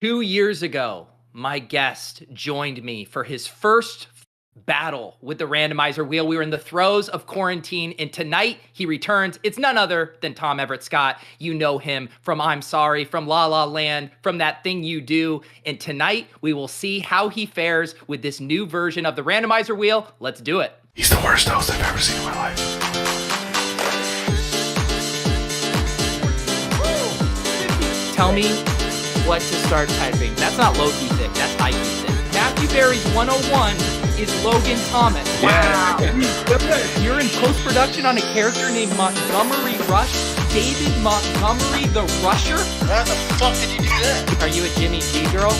2 years ago, my guest joined me for his first battle with the randomizer wheel. We were in the throes of quarantine, and tonight he returns. It's none other than Tom Everett Scott. You know him from I'm Sorry, from La La Land, from That Thing You Do. And tonight we will see how he fares with this new version of the randomizer wheel. Let's do it. He's the worst host I've ever seen in my life. Tell me what to start typing. That's not low-key sick, that's high-key sick. Matthew Berry's 101 is Logan Thomas. Wow. You're in post-production on a character named Montgomery Rush. David Montgomery the Rusher? How the fuck did you do that? Are you a Jimmy G girl?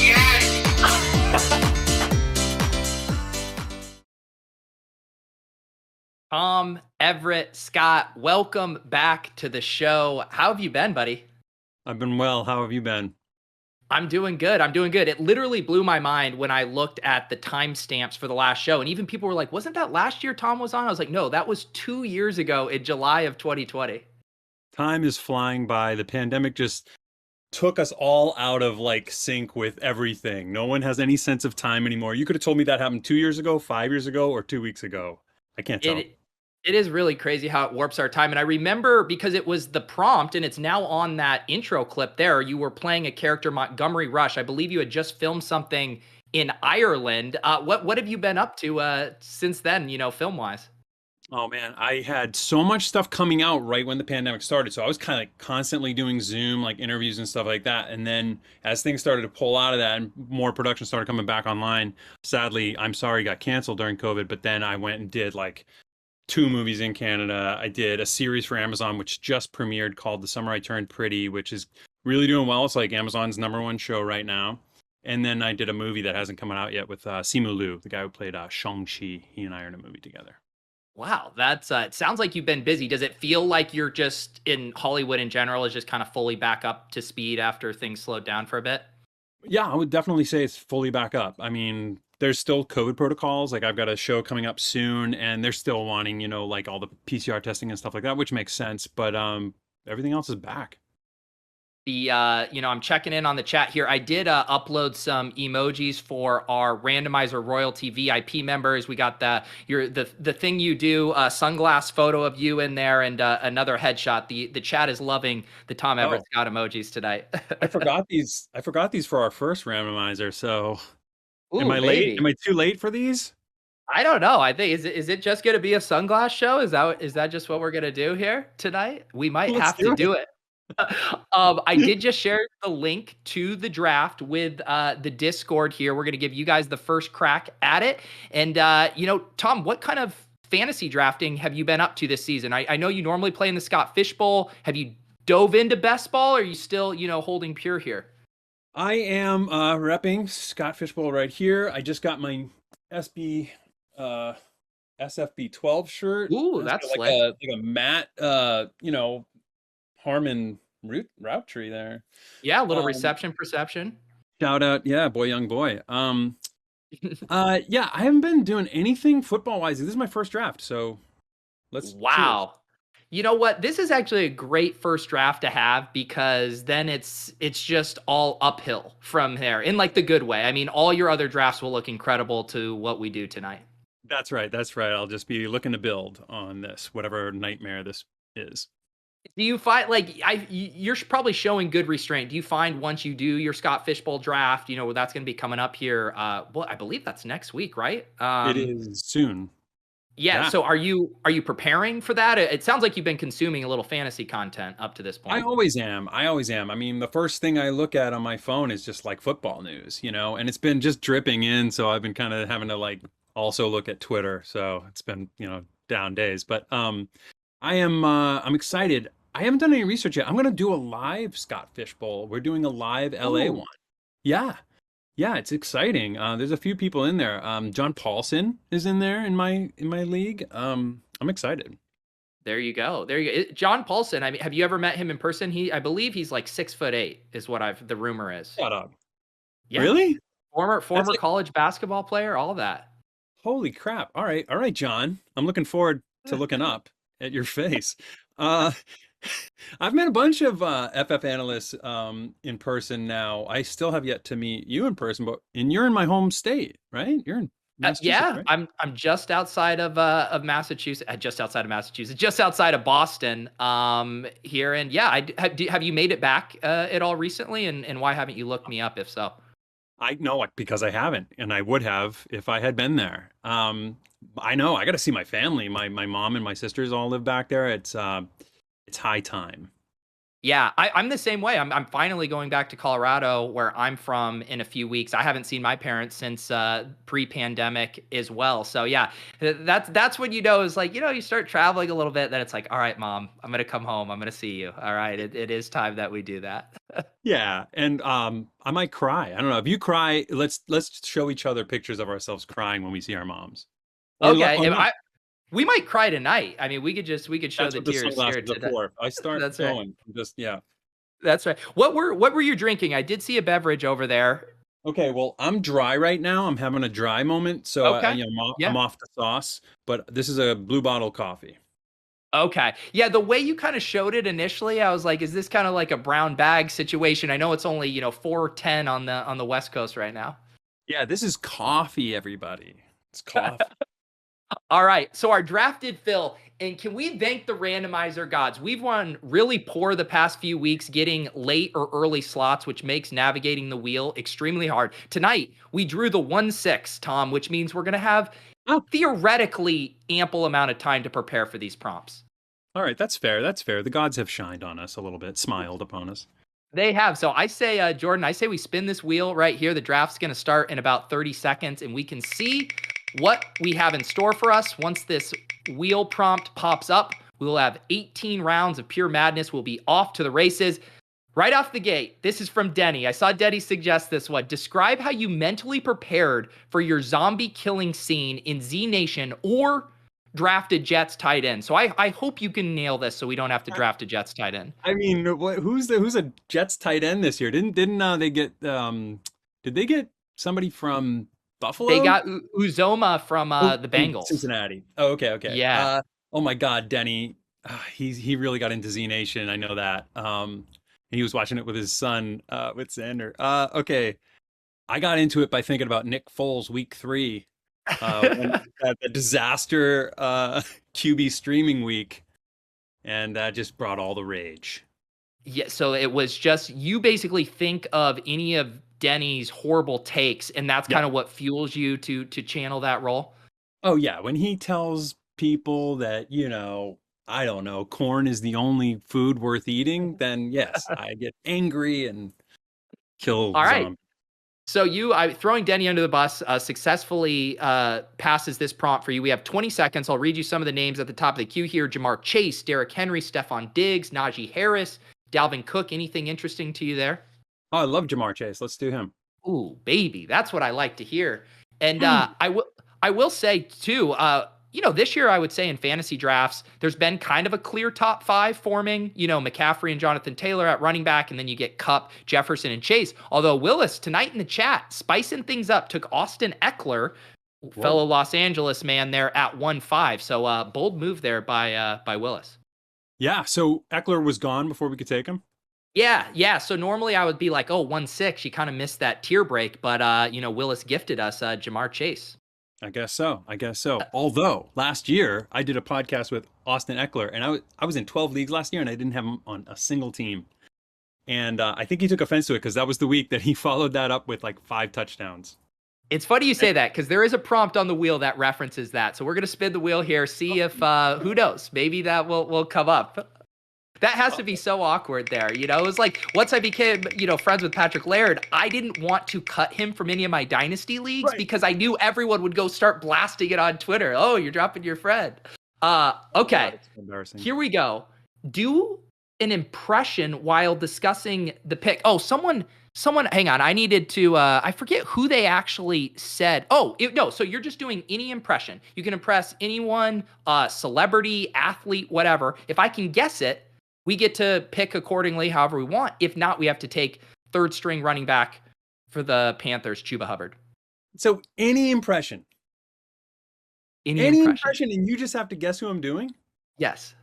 Yes! Tom Everett Scott, welcome back to the show. How have you been, buddy? I've been well. How have you been? I'm doing good. It literally blew my mind when I looked at the timestamps for the last show. And even people were like, wasn't that last year Tom was on? I was like, no, that was 2 years ago in July of 2020. Time is flying by. The pandemic just took us all out of sync with everything. No one has any sense of time anymore. You could have told me that happened 2 years ago, 5 years ago, or 2 weeks ago. I can't tell. It is really crazy how it warps our time. And I remember because it was the prompt and it's now on that intro clip there. You were playing a character, Montgomery Rush. I believe you had just filmed something in Ireland. What have you been up to since then, film-wise? Oh man, I had so much stuff coming out right when the pandemic started. So I was kind of constantly doing Zoom, interviews and stuff like that. And then as things started to pull out of that and more production started coming back online, sadly, I'm Sorry got canceled during COVID. But then I went and did 2 movies in Canada. I did a series for Amazon, which just premiered called The Summer I Turned Pretty, which is really doing well. It's Amazon's #1 show right now. And then I did a movie that hasn't come out yet with Simu Liu, the guy who played Shang-Chi. He and I are in a movie together. Wow, that's it sounds like you've been busy. Does it feel like you're just in Hollywood in general is just kind of fully back up to speed after things slowed down for a bit? Yeah, I would definitely say it's fully back up. I mean, there's still COVID protocols. I've got a show coming up soon, and they're still wanting, all the PCR testing and stuff like that, which makes sense. But everything else is back. I'm checking in on the chat here. I did upload some emojis for our randomizer royalty VIP members. We got the thing you do sunglass photo of you in there and another headshot. The chat is loving the Tom Everett Scott emojis tonight. I forgot these for our first randomizer. So Ooh, am I late? maybe. Am I too late for these? I don't know. I think is it just going to be a sunglass show? Is that just what we're going to do here tonight? We might have to do it. I did just share the link to the draft with the Discord here. We're going to give you guys the first crack at it. And, Tom, what kind of fantasy drafting have you been up to this season? I know you normally play in the Scott Fishbowl. Have you dove into best ball, or are you still, holding pure here? I am repping Scott Fishbowl right here. I just got my SFB 12 shirt. Ooh, that's like a matte, Harmon route tree there. Yeah, a little reception perception. Shout out, yeah, boy, young boy. Yeah, I haven't been doing anything football wise. This is my first draft, so let's. Wow. Cheers. You know what? This is actually a great first draft to have because then it's just all uphill from there in the good way. I mean, all your other drafts will look incredible to what we do tonight. That's right. I'll just be looking to build on this, whatever nightmare this is. Do you find you're probably showing good restraint? Do you find once you do your Scott Fishbowl draft, that's going to be coming up here? Well, I believe that's next week, right? It is soon. Yeah. So are you preparing for that? It sounds like you've been consuming a little fantasy content up to this point. I always am. I mean, the first thing I look at on my phone is just football news, and it's been just dripping in. So I've been kind of having to also look at Twitter. So it's been, down days, but I'm excited. I haven't done any research yet. I'm going to do a live Scott Fishbowl. We're doing a live LA one. Yeah. Yeah, it's exciting. There's a few people in there. John Paulson is in there in my league. I'm excited. There you go. John Paulson. I mean, have you ever met him in person? I believe he's 6'8" is what the rumor is. Shut up. Yeah. Really? Former college basketball player, all that. Holy crap. All right, John. I'm looking forward to looking up at your face. I've met a bunch of FF analysts in person now. I still have yet to meet you in person, but you're in my home state, right? You're in Massachusetts, Yeah, right? I'm just outside of Massachusetts, just outside of Massachusetts, just outside of Boston, here, and yeah, have you made it back at all recently, and why haven't you looked me up if so? I know because I haven't, and I would have if I had been there. I know I got to see my family. My mom and my sisters all live back there. It's high time. Yeah, I'm the same way. I'm finally going back to Colorado, where I'm from, in a few weeks. I haven't seen my parents since pre-pandemic as well. So yeah, that's when you know is like you start traveling a little bit. Then it's like, all right, mom, I'm gonna come home. I'm gonna see you. All right, it is time that we do that. Yeah, and I might cry. I don't know. If you cry, let's show each other pictures of ourselves crying when we see our moms, Okay, or if not. we might cry tonight. I mean, we could show That's the what the tears here sunglasses are today. for. If I start That's right. going, just yeah. That's right. What were you drinking? I did see a beverage over there. Okay, well, I'm dry right now. I'm having a dry moment, so Okay. I'm Yeah. off the sauce. But this is a Blue Bottle coffee. Okay. Yeah, the way you kind of showed it initially, I was like, is this kind of like a brown bag situation? I know it's only, 4:10 on the West Coast right now. Yeah, this is coffee, everybody. It's coffee. All right. So our drafted Phil, and can we thank the randomizer gods? We've won really poor the past few weeks getting late or early slots, which makes navigating the wheel extremely hard. Tonight, we drew the 1-6, Tom, which means we're going to have Oh, theoretically ample amount of time to prepare for these prompts. all right, that's fair. That's fair. The gods have shined on us a little bit, smiled upon us. They have. So I say, Jordan, I say we spin this wheel right here. The draft's going to start in about 30 seconds, and we can see what we have in store for us. Once this wheel prompt pops up, we will have 18 rounds of pure madness. We'll be off to the races. Right off the gate, this is from Denny. I saw Denny suggest this one. Describe how you mentally prepared for your zombie killing scene in Z Nation or drafted Jets tight end. So I hope you can nail this so we don't have to draft a Jets tight end. I mean, who's a Jets tight end this year? Didn't they get did they get somebody from They Buffalo? got Uzoma from the Bengals. Cincinnati. Oh, okay, okay. Yeah. Oh my God, Denny. He really got into Z Nation. I know that. He was watching it with his son, with Xander. Okay. I got into it by thinking about Nick Foles week 3, when the disaster QB streaming week, and that just brought all the rage. Yeah, so it was just you basically think of any of Denny's horrible takes, and that's Yeah. kind of what fuels you to channel that role. Oh yeah, when he tells people that, I don't know, corn is the only food worth eating, then yes, I get angry and kill All right. zombies. So throwing Denny under the bus successfully passes this prompt for you. We have 20 seconds. I'll read you some of the names at the top of the queue here: Jamar Chase, Derrick Henry, Stephon Diggs, Najee Harris, Dalvin Cook. Anything interesting to you there? Oh, I love Jamar Chase. Let's do him. Ooh, baby, that's what I like to hear. And I will say too, this year I would say in fantasy drafts, there's been kind of a clear top 5 forming. McCaffrey and Jonathan Taylor at running back, and then you get Kupp, Jefferson, and Chase. Although Willis tonight in the chat spicing things up took Austin Eckler, fellow Los Angeles man, there at 1-5. So bold move there by Willis. Yeah, so Eckler was gone before we could take him. Yeah. So normally I would be like, 1-6. You kind of missed that tier break, but Willis gifted us Jamar Chase. I guess so. Although last year I did a podcast with Austin Eckler, and I was in 12 leagues last year, and I didn't have him on a single team. And I think he took offense to it because that was the week that he followed that up with like 5 touchdowns. It's funny you say that because there is a prompt on the wheel that references that. So we're gonna spin the wheel here, see if who knows, maybe that will come up. That has to be so awkward there. It was like once I became, friends with Patrick Laird, I didn't want to cut him from any of my dynasty leagues because I knew everyone would go start blasting it on Twitter. Oh, you're dropping your friend. Okay. It's embarrassing. Here we go. Do an impression while discussing the pick. Oh, someone, hang on. I needed to, I forget who they actually said. No. So you're just doing any impression. You can impress anyone, celebrity, athlete, whatever. If I can guess it, we get to pick accordingly however we want. If not, we have to take third string running back for the Panthers, Chuba Hubbard. So any impression. Any impression. And you just have to guess who I'm doing? Yes.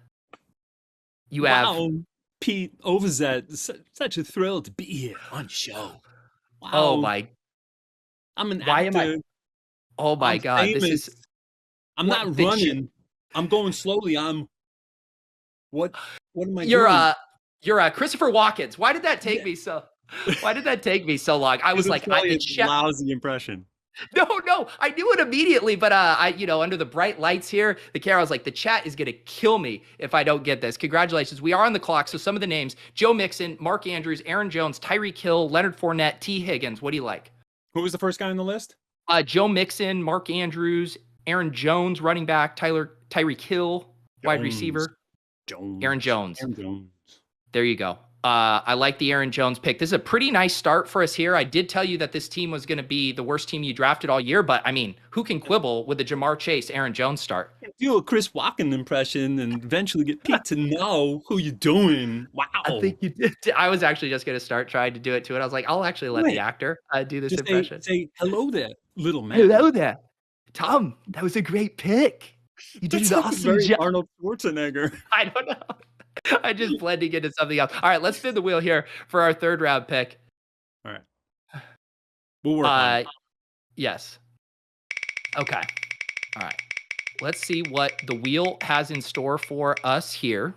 You have Wow, Pete Overzet, such a thrill to be here on your show. oh Wow, my I'm an why am I actor. oh my I'm god, this famous. is I'm what not the shit. running. I'm going slowly. I'm what? What am I You're doing? Christopher Walkens. Why did that take Yeah, me so why did that take me so long? I because was it's like, I probably the a chat lousy impression. no, no, I knew it immediately, but under the bright lights here, the camera was like, the chat is gonna kill me if I don't get this. Congratulations, we are on the clock. So some of the names: Joe Mixon, Mark Andrews, Aaron Jones, Tyreek Hill, Leonard Fournette, T. Higgins. What do you like? Who was the first guy on the list? Joe Mixon, Mark Andrews, Aaron Jones, running back, Tyreek Hill, wide Jones. receiver, Aaron Jones. Jones. Aaron Jones. There you go. I like the Aaron Jones pick. This is a pretty nice start for us here. I did tell you that this team was going to be the worst team you drafted all year, but I mean, who can quibble with the Jamar Chase, Aaron Jones start? Do a Chris Walken impression and eventually get Pete to know who you're doing. I Wow. think you did. I was actually just going to start trying to do it to it. I was like, I'll actually let the Wait, actor do this just say impression. hello there, little man. Hello there, Tom. That was a great pick. You did That an sounds awesome very job. Arnold Schwarzenegger. I don't know. I just blending into something else. All right, let's spin the wheel here for our third round pick. All right. We'll work on it. Yes. Okay. All right. Let's see what the wheel has in store for us here.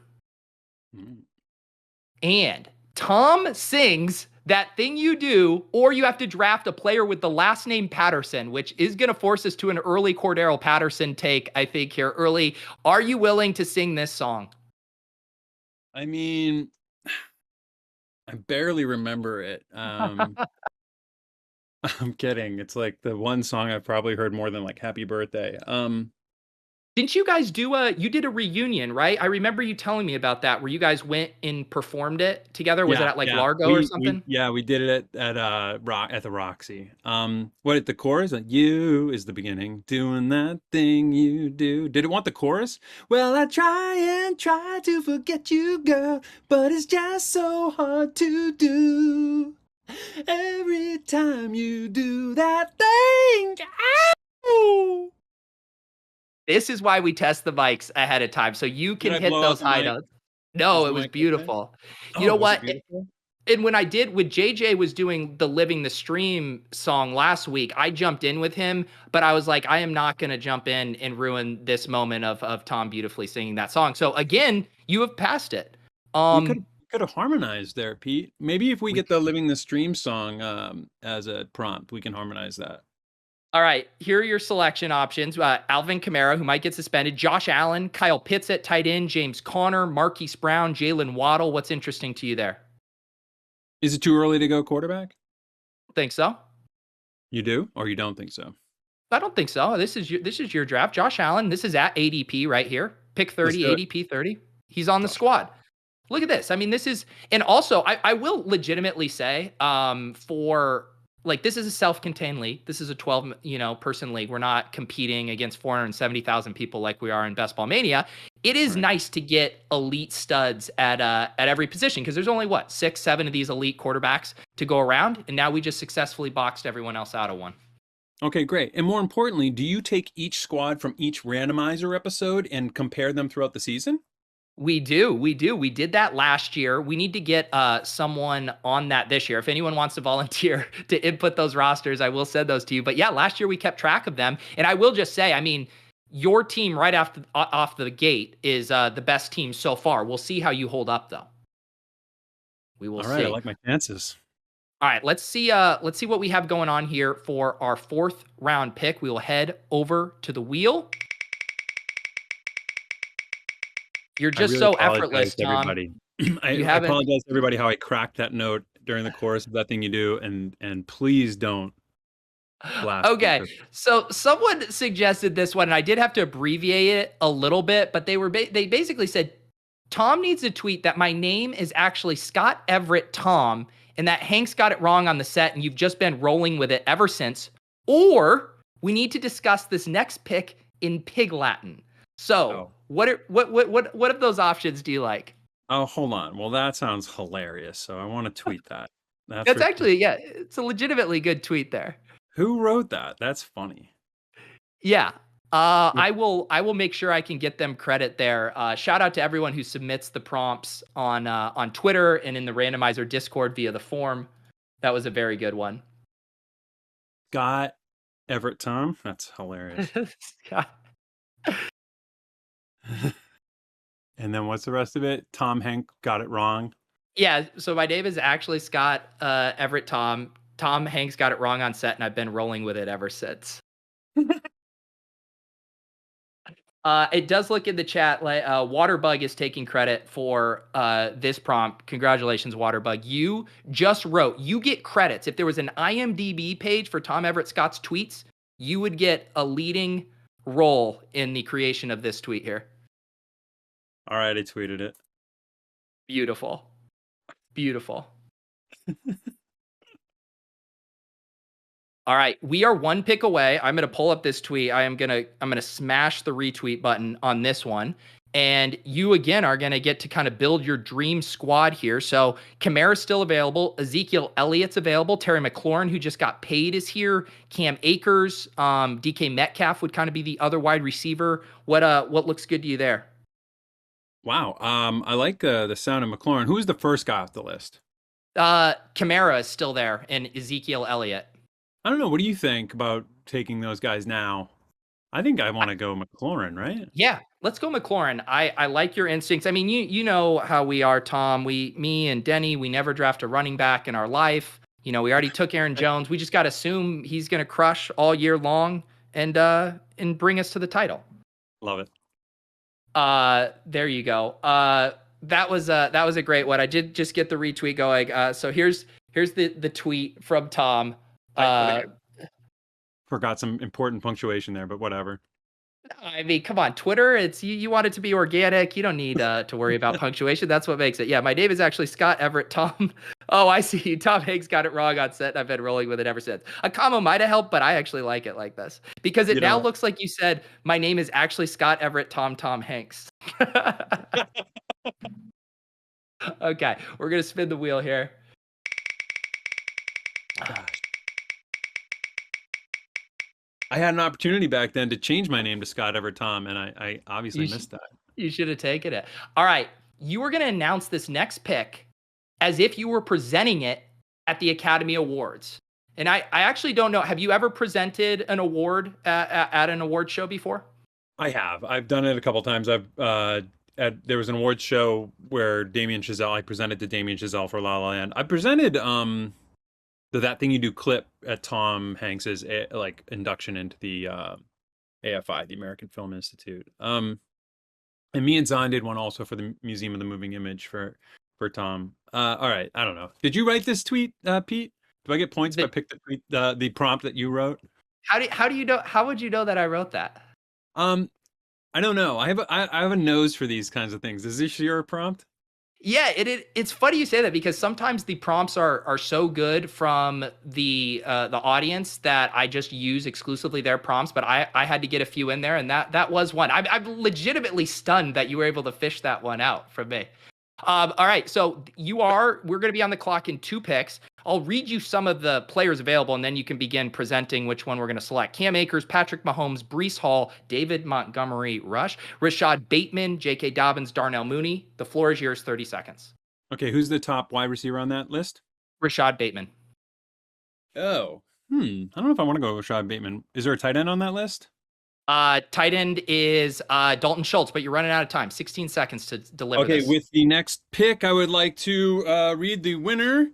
Mm. And Tom sings That Thing You Do, or you have to draft a player with the last name Patterson, which is going to force us to an early Cordero Patterson take, I think, here early. Are you willing to sing this song? I mean, I barely remember it. I'm kidding. It's like the one song I've probably heard more than like Happy Birthday. Didn't you guys you did a reunion, right? I remember you telling me about that, where you guys went and performed it together. Was it Yeah, at like yeah. Largo or something? We did it at the Roxy. What at the chorus? You is the beginning, doing that thing you do. Did it want the chorus? Well, I try to forget you, girl, but it's just so hard to do. Every time you do that thing. Ow! This is why we test the mics ahead of time, so you Did can I hit blow out those the high mic? notes. No, Was it the was mic okay? beautiful. You Oh, know was it what? beautiful? And when I did, when JJ was doing the Living the Stream song last week, I jumped in with him, but I was like, I am not going to jump in and ruin this moment of Tom beautifully singing that song. So again, you have passed it. We could have harmonized there, Pete. Maybe if we We get the Living the Stream song as a prompt, we can harmonize that. All right, here are your selection options. Alvin Kamara, who might get suspended, Josh Allen, Kyle Pitts at tight end, James Conner, Marquise Brown, Jalen Waddle. What's interesting to you there? Is it too early to go quarterback? Think so? You do, or you don't think so? I don't think so. This is your draft. Josh Allen, this is at ADP right here. Pick 30, do it. ADP 30. He's on the squad. Look at this. I mean, this is, and also I will legitimately say, this is a self-contained league. This is a 12, person league. We're not competing against 470,000 people like we are in Best Ball Mania. It is nice to get elite studs at every position, because there's only 6, 7 of these elite quarterbacks to go around, and now we just successfully boxed everyone else out of one. Okay, great. And more importantly, do you take each squad from each randomizer episode and compare them throughout the season? We do. We did that last year. We need to get someone on that this year. If anyone wants to volunteer to input those rosters, I will send those to you. But yeah, last year we kept track of them. And I will just say, I mean, your team right off the gate is the best team so far. We'll see how you hold up, though. We will see. All right, I like my chances. All right, let's see what we have going on here for our 4th round pick. We will head over to the wheel. You're just really so effortless, Tom. everybody. I apologize to everybody how I cracked that note during the course of that thing you do, and please don't blast. Okay, so someone suggested this one, and I did have to abbreviate it a little bit, but they basically said, Tom needs to tweet that my name is actually Scott Everett Tom, and that Hank's got it wrong on the set, and you've just been rolling with it ever since. Or we need to discuss this next pick in Pig Latin. So what of those options do you like? Oh, hold on. Well, that sounds hilarious. So I want to tweet that. That's actually, it's a legitimately good tweet there. Who wrote that? That's funny. Yeah. I will make sure I can get them credit there. Shout out to everyone who submits the prompts on Twitter and in the Randomizer Discord via the form. That was a very good one. Scott Everett Tom. That's hilarious. Scott. And then what's the rest of it? Tom Hank got it wrong. Yeah, so my name is actually Scott Everett Tom. Tom Hanks got it wrong on set, and I've been rolling with it ever since. It does look in the chat like Waterbug is taking credit for this prompt. Congratulations, Waterbug. You just wrote. You get credits. If there was an IMDb page for Tom Everett Scott's tweets, you would get a leading role in the creation of this tweet here. All right, I tweeted it. Beautiful. Beautiful. All right, we are one pick away. I'm going to pull up this tweet. I'm going to smash the retweet button on this one. And you again are going to get to kind of build your dream squad here. So Kamara's still available. Ezekiel Elliott's available. Terry McLaurin, who just got paid, is here. Cam Akers, DK Metcalf would kind of be the other wide receiver. What looks good to you there? Wow. I like the sound of McLaurin. Who was the first guy off the list? Kamara is still there, and Ezekiel Elliott. I don't know. What do you think about taking those guys now? I think I want to go McLaurin, right? Yeah, let's go McLaurin. I like your instincts. I mean, you know how we are, Tom. Me and Denny, we never draft a running back in our life. You know, we already took Aaron Jones. We just got to assume he's going to crush all year long and bring us to the title. Love it. There you go. That was a great one. I did just get the retweet going. So here's the tweet from Tom. Forgot some important punctuation there, but whatever. I mean, come on, Twitter. It's you want it to be organic. You don't need to worry about punctuation. That's what makes it. Yeah, my name is actually Scott Everett Tom. Oh, I see you. Tom Hanks got it wrong on set, and I've been rolling with it ever since. A comma might have helped, but I actually like it like this because it now looks like you said my name is actually Scott Everett Tom Hanks. Okay, we're gonna spin the wheel here. Gosh. I had an opportunity back then to change my name to Scott Everett Tom, and I obviously missed that. You should have taken it. All right. You were going to announce this next pick as if you were presenting it at the Academy Awards. And I actually don't know. Have you ever presented an award at an award show before? I have. I've done it a couple times. There was an awards show where I presented to Damien Chazelle for La La Land. I presented That Thing You Do clip at Tom Hanks's induction into the AFI, the American Film Institute. And me and Zahn did one also for the Museum of the Moving Image for Tom. All right, I don't know. Did you write this tweet, Pete? Do I get points if I pick the tweet, the prompt that you wrote? How do you know? How would you know that I wrote that? I don't know. I have a nose for these kinds of things. Is this your prompt? Yeah, it's funny you say that because sometimes the prompts are so good from the audience that I just use exclusively their prompts, but I had to get a few in there, and that was one. I'm legitimately stunned that you were able to fish that one out from me. All right, so we're going to be on the clock in 2 picks. I'll read you some of the players available, and then you can begin presenting which one we're going to select. Cam Akers, Patrick Mahomes, Breece Hall, David Montgomery Rush, Rashad Bateman, J.K. Dobbins, Darnell Mooney. The floor is yours, 30 seconds. Okay, who's the top wide receiver on that list? Rashad Bateman. Oh, I don't know if I want to go with Rashad Bateman. Is there a tight end on that list? Tight end is Dalton Schultz, but you're running out of time. 16 seconds to deliver this. Okay, with the next pick, I would like to read the winner.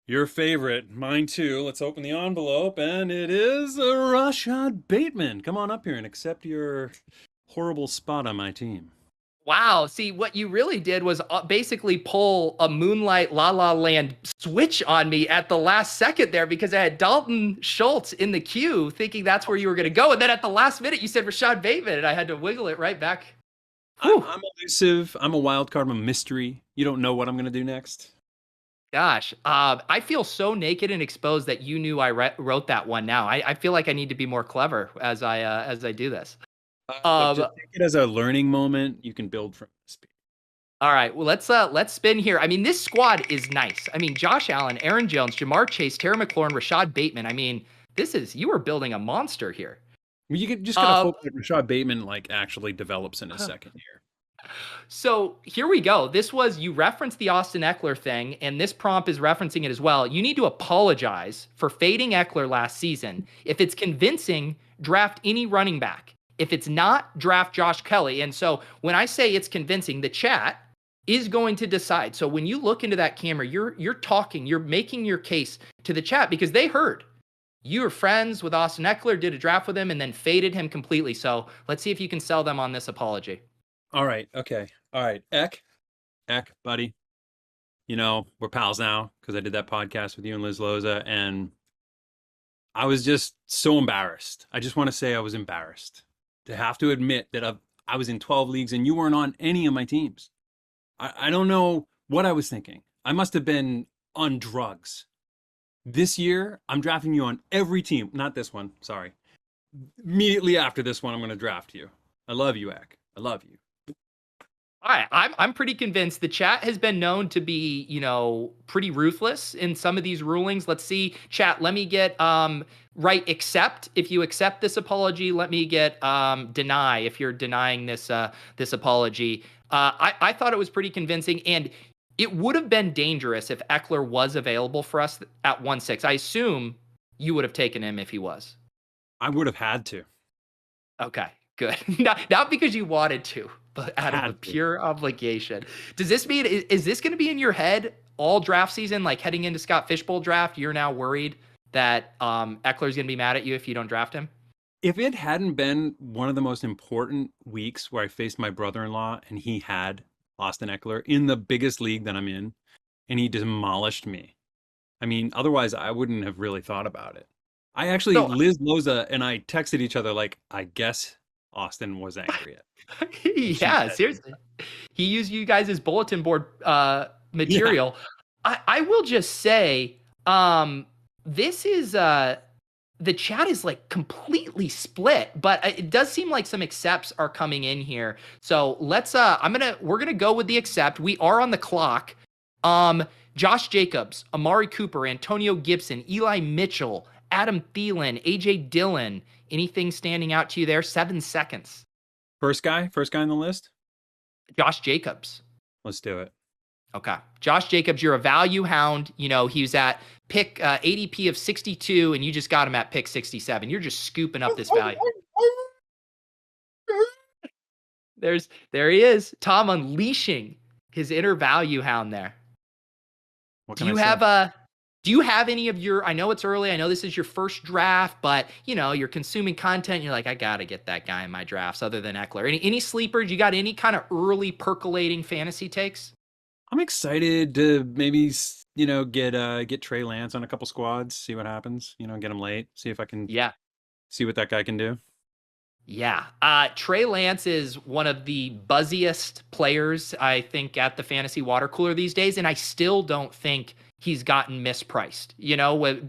Your favorite, mine too. Let's open the envelope, and it is Rashad Bateman. Come on up here and accept your horrible spot on my team. Wow. See, what you really did was basically pull a Moonlight La La Land switch on me at the last second there because I had Dalton Schultz in the queue thinking that's where you were going to go. And then at the last minute, you said Rashad Bateman, and I had to wiggle it right back. I'm elusive. I'm a wild card. I'm a mystery. You don't know what I'm going to do next. Gosh, I feel so naked and exposed that you knew I wrote that one now. I feel like I need to be more clever as I do this. Just take it as a learning moment. You can build from this. All right, well, let's spin here. I mean, this squad is nice. I mean, Josh Allen, Aaron Jones, Jamar Chase, Terry McLaurin, Rashad Bateman. I mean, you are building a monster here. Well, you just gotta hope that Rashad Bateman like actually develops in his second year. So here we go. This was, you referenced the Austin Eckler thing, and this prompt is referencing it as well. You need to apologize for fading Eckler last season. If it's convincing, draft any running back. If it's not, draft Josh Kelly. And so when I say it's convincing, the chat is going to decide. So when you look into that camera, you're talking, you're making your case to the chat because they heard you were friends with Austin Eckler, did a draft with him, and then faded him completely. So let's see if you can sell them on this apology. All right. Okay. All right. Eck, buddy. You know, we're pals now because I did that podcast with you and Liz Loza, and I was just so embarrassed. I just want to say I was embarrassed to have to admit that I was in 12 leagues and you weren't on any of my teams. I don't know what I was thinking. I must have been on drugs. This year, I'm drafting you on every team. Not this one. Sorry. Immediately after this one, I'm going to draft you. I love you, Eck. I love you. All right, I'm pretty convinced. The chat has been known to be, pretty ruthless in some of these rulings. Let's see, chat. Let me get right accept if you accept this apology. Let me get deny if you're denying this this apology. I thought it was pretty convincing, and it would have been dangerous if Eckler was available for us at 1.6. I assume you would have taken him if he was. I would have had to. Okay, good. Not because you wanted to, but out of a pure obligation. Does this mean, is this going to be in your head all draft season? Like heading into Scott Fishbowl draft, you're now worried that Eckler's going to be mad at you if you don't draft him? If it hadn't been one of the most important weeks where I faced my brother-in-law and he had Austin Eckler in the biggest league that I'm in, and he demolished me. I mean, otherwise I wouldn't have really thought about it. I actually, Liz Loza and I texted each other like, I guess Austin was angry at. Yeah, seriously. He used you guys as bulletin board material. Yeah. I will just say, this is the chat is like completely split, but it does seem like some accepts are coming in here. So let's we're gonna go with the accept. We are on the clock. Josh Jacobs, Amari Cooper, Antonio Gibson, Eli Mitchell, Adam Thielen, AJ Dillon. Anything standing out to you there? 7 seconds. First guy on the list? Josh Jacobs. Let's do it. Okay. Josh Jacobs, you're a value hound. He was at pick ADP of 62, and you just got him at pick 67. You're just scooping up this value. There he is. Tom unleashing his inner value hound there. Do you have any of your, I know it's early, I know this is your first draft, but you're consuming content, you're like, I gotta get that guy in my drafts other than Eckler. Any sleepers? You got any kind of early percolating fantasy takes? I'm excited to maybe, get Trey Lance on a couple squads, see what happens, get him late, see if I can see what that guy can do. Yeah. Trey Lance is one of the buzziest players, I think, at the fantasy water cooler these days. And I still don't think he's gotten mispriced.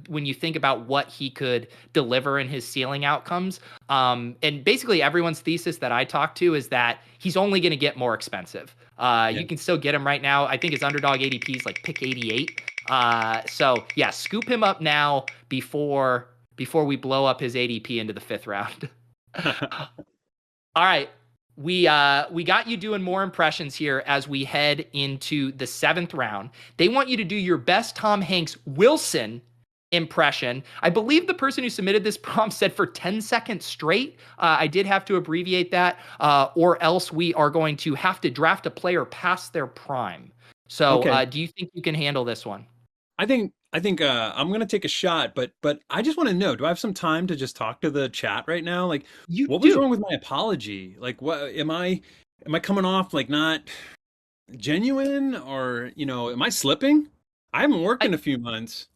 When you think about what he could deliver in his ceiling outcomes. And basically everyone's thesis that I talk to is that he's only going to get more expensive. You can still get him right now. I think his underdog ADP is like pick 88. So yeah, scoop him up now before we blow up his ADP into the 5th round. All right. We got you doing more impressions here as we head into the 7th round. They want you to do your best Tom Hanks Wilson impression. I believe the person who submitted this prompt said for 10 seconds straight. I did have to abbreviate that, or else we are going to have to draft a player past their prime. So do you think you can handle this one? I think I'm going to take a shot, but I just want to know, do I have some time to just talk to the chat right now? Like, what was wrong with my apology? Like, what am I coming off like not genuine, or, am I slipping? I haven't worked in a few months.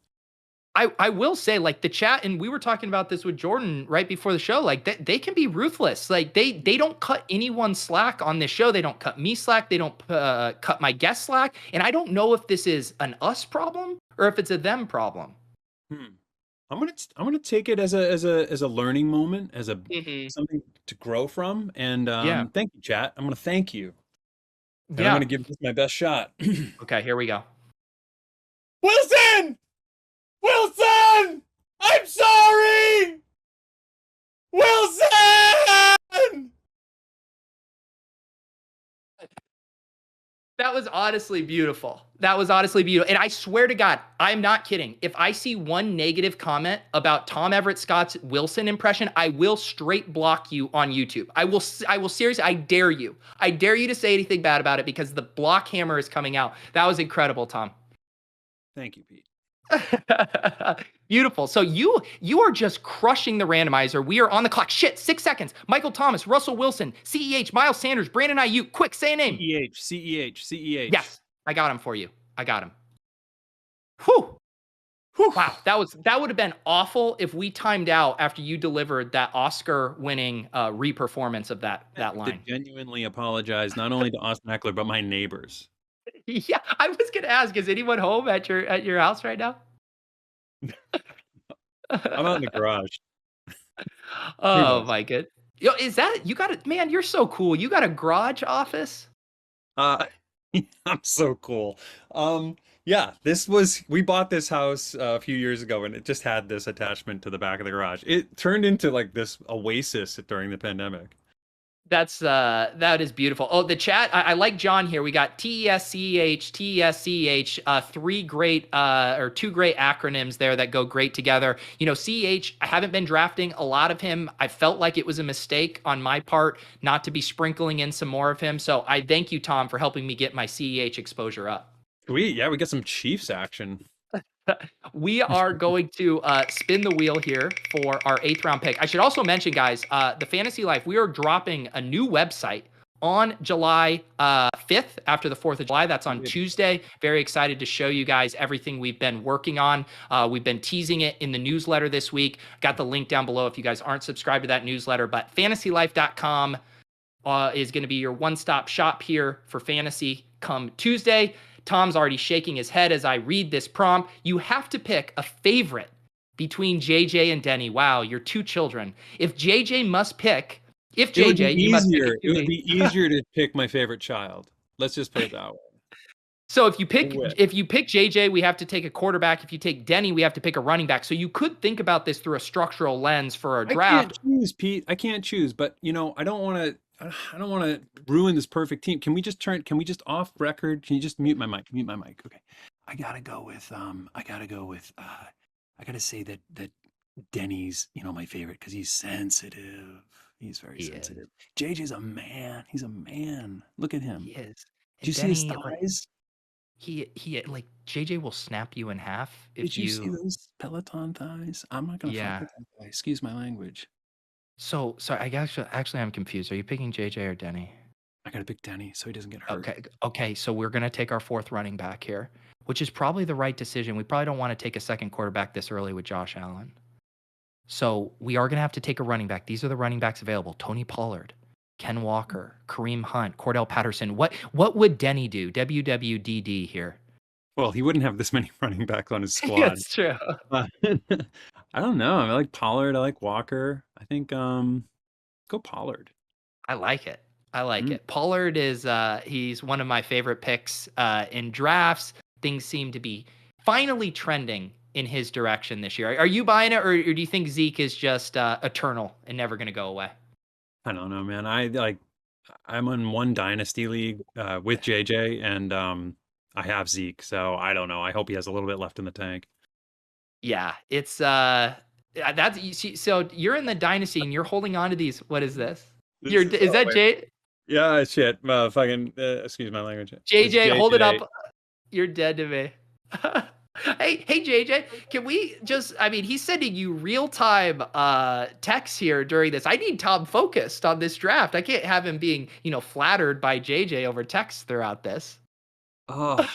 I will say, like, the chat, and we were talking about this with Jordan right before the show, like they can be ruthless. Like they don't cut anyone slack on this show. They don't cut me slack. They don't cut my guest slack. And I don't know if this is an us problem or if it's a them problem. I'm gonna take it as a learning moment, as something to grow from. And thank you, chat. I'm gonna thank you. And I'm gonna give this my best shot. Okay, here we go. Wilson! I'm sorry! Wilson! That was honestly beautiful. That was honestly beautiful. And I swear to God, I'm not kidding. If I see one negative comment about Tom Everett Scott's Wilson impression, I will straight block you on YouTube. I will seriously, I dare you. I dare you to say anything bad about it because the block hammer is coming out. That was incredible, Tom. Thank you, Pete. Beautiful. So you are just crushing the randomizer. We are on the clock. Shit, 6 seconds. Michael Thomas, Russell Wilson, CEH, Miles Sanders, Brandon Ayuk. Quick, say a name. CEH. Yes, I got him for you. I got him. Whew. Wow, that would have been awful if we timed out after you delivered that Oscar-winning re-performance of that line. I genuinely apologize, not only to Austin Eckler, but my neighbors. Yeah, I was gonna ask, is anyone home at your house right now? I'm out in the garage. Oh my good. Yo, is that you got it, man? You're so cool. You got a garage office? I'm so cool. Yeah, we bought this house a few years ago and it just had this attachment to the back of the garage. It turned into like this oasis during the pandemic. That is beautiful. Oh, the chat. I like John here. We got TESCH, two great acronyms there that go great together. You know, CH, I haven't been drafting a lot of him. I felt like it was a mistake on my part not to be sprinkling in some more of him. So I thank you, Tom, for helping me get my CEH exposure up. We got some Chiefs action. We are going to spin the wheel here for our 8th round pick. I should also mention, guys, the Fantasy Life, we are dropping a new website on July 5th after the 4th of July. That's on Tuesday. Very excited to show you guys everything we've been working on. We've been teasing it in the newsletter this week. Got the link down below if you guys aren't subscribed to that newsletter. But fantasylife.com is going to be your one-stop shop here for fantasy come Tuesday. Tom's already shaking his head as I read this prompt. You have to pick a favorite between JJ and Denny. Wow, your two children. If JJ must pick, you must pick. It would be easier to pick my favorite child. Let's just put it that way. So if you pick JJ, we have to take a quarterback. If you take Denny, we have to pick a running back. So you could think about this through a structural lens for a draft. I can't choose, Pete. I can't choose, but you know, I don't want to ruin this perfect team. Can we just off record? Can you just mute my mic? Mute my mic. Okay. I gotta say that Denny's, you know, my favorite because he's sensitive. He's very sensitive. JJ's a man. He's a man. Look at him. He is. Did you see his thighs? He like JJ will snap you in half if Did you see those Peloton thighs? I'm not gonna fuck with that guy. Excuse my language. So I actually I'm confused. Are you picking JJ or Denny? I gotta pick Denny so he doesn't get hurt. Okay. So we're gonna take our 4th running back here, which is probably the right decision. We probably don't want to take a second quarterback this early with Josh Allen. So we are gonna have to take a running back. These are the running backs available: Tony Pollard, Ken Walker, Kareem Hunt, Cordell Patterson. What would Denny do? WWDD here. Well, he wouldn't have this many running backs on his squad. That's true. I don't know. I like Pollard. I like Walker. I think go Pollard. I like it. Pollard is he's one of my favorite picks in drafts. Things seem to be finally trending in his direction this year. Are you buying it, or do you think Zeke is just eternal and never going to go away? I don't know, man. I'm in one dynasty league with JJ, and I have Zeke, so I don't know. I hope he has a little bit left in the tank. Yeah, it's that's you see. So you're in the dynasty and you're holding on to these. What is this? Is that Jay? Yeah, shit. Fucking excuse my language. JJ, hold it up. You're dead to me. Hey, JJ, can we just, I mean, he's sending you real-time texts here during this. I need Tom focused on this draft. I can't have him being, flattered by JJ over text throughout this. Oh,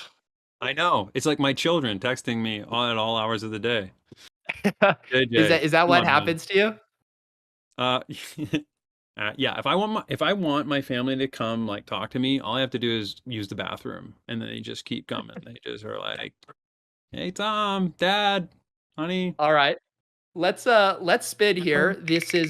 I know. It's like my children texting me at all hours of the day. JJ, is that what happens to you? Yeah. If I want my family to come talk to me, all I have to do is use the bathroom, and then they just keep coming. They just are like, "Hey, Tom, Dad, honey." All right, let's spin here. This is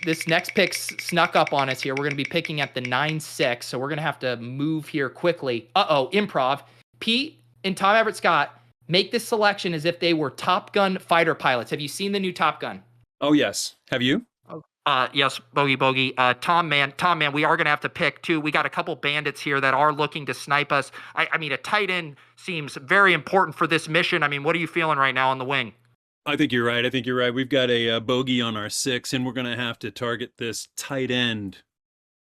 this next pick snuck up on us here. We're gonna be picking at the 9-6, so we're gonna have to move here quickly. Improv. Pete and Tom Everett Scott make this selection as if they were Top Gun fighter pilots. Have you seen the new Top Gun? Oh yes. Have you? Oh, Yes, Bogey. Tom Man, we are gonna have to pick too. We got a couple bandits here that are looking to snipe us. I mean, a tight end seems very important for this mission. I mean, what are you feeling right now on the wing? I think you're right. I think you're right. We've got a, bogey on our 6, and we're gonna have to target this tight end.